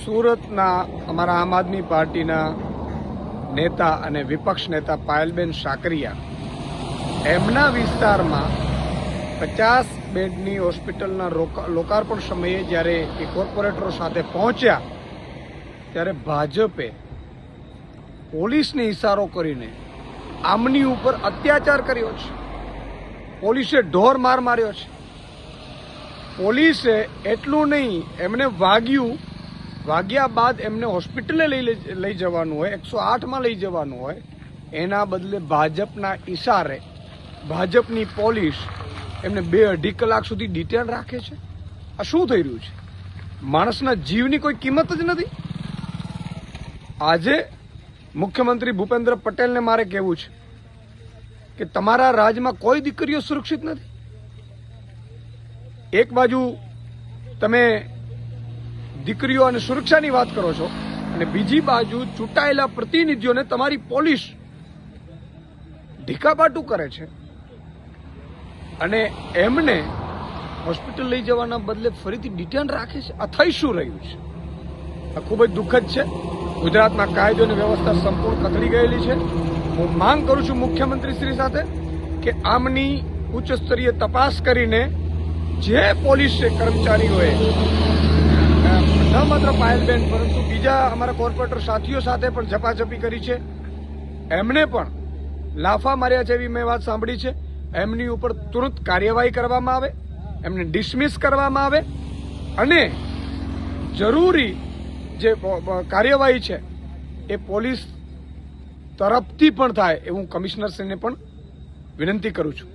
સુરતના અમારા આમ આદમી પાર્ટીના નેતા અને વિપક્ષ નેતા પાયલબેન સાકરિયા એમના વિસ્તારમાં 50 બેડની હોસ્પિટલના લોકાર્પણ સમયે જ્યારે એ કોર્પોરેટરો સાથે પહોંચ્યા ત્યારે ભાજપે પોલીસને ઇશારો કરીને આમની ઉપર અત્યાચાર કર્યો છે. પોલીસે ઢોર માર માર્યો છે. પોલીસે એટલું નહીં, એમને વાગ્યા બાદ એમને હોસ્પિટલે લઈ જવાનું હોય, 108માં લઈ જવાનું હોય, એના બદલે ભાજપના ઇશારે ભાજપની પોલીસ એમને 2-2.5 કલાક સુધી ડિટેન રાખે છે. આ શું થઈ રહ્યું છે? માણસના જીવની કોઈ કિંમત જ નથી. આજે મુખ્યમંત્રી ભૂપેન્દ્ર પટેલને મારે કહેવું છે કે તમારા રાજ્યમાં કોઈ દીકરીઓ સુરક્ષિત નથી. એક બાજુ તમે દીકરીઓ અને સુરક્ષાની વાત કરો છો અને બીજી બાજુ ચૂંટાયેલા પ્રતિનિધિઓને તમારી પોલીસ ઢીકાપાટું કરે છે અને એમને હોસ્પિટલ લઈ જવાના બદલે ફરીથી ડિટેન રાખે છે. આ થઈ શું રહ્યું છે? આ ખૂબ જ દુઃખદ છે. ગુજરાતમાં કાયદો અને વ્યવસ્થા સંપૂર્ણ કથળી ગયેલી છે. હું માંગ કરું છું મુખ્યમંત્રી શ્રી સાથે કે આમની ઉચ્ચ સ્તરીય તપાસ કરીને જે પોલીસ કર્મચારીઓએ ન માત્ર પાયલબેન પરંતુ બીજા અમારા કોર્પોરેટર સાથીઓ સાથે પણ ઝપાઝપી કરી છે, એમને પણ લાફા માર્યા છે એવી મેં વાત સાંભળી છે. એમની ઉપર તુરંત કાર્યવાહી કરવામાં આવે, એમને ડિસમિસ કરવામાં આવે અને જરૂરી જે કાર્યવાહી છે એ પોલીસ તરફથી પણ થાય એવું કમિશનરશ્રીને પણ વિનંતી કરું છું.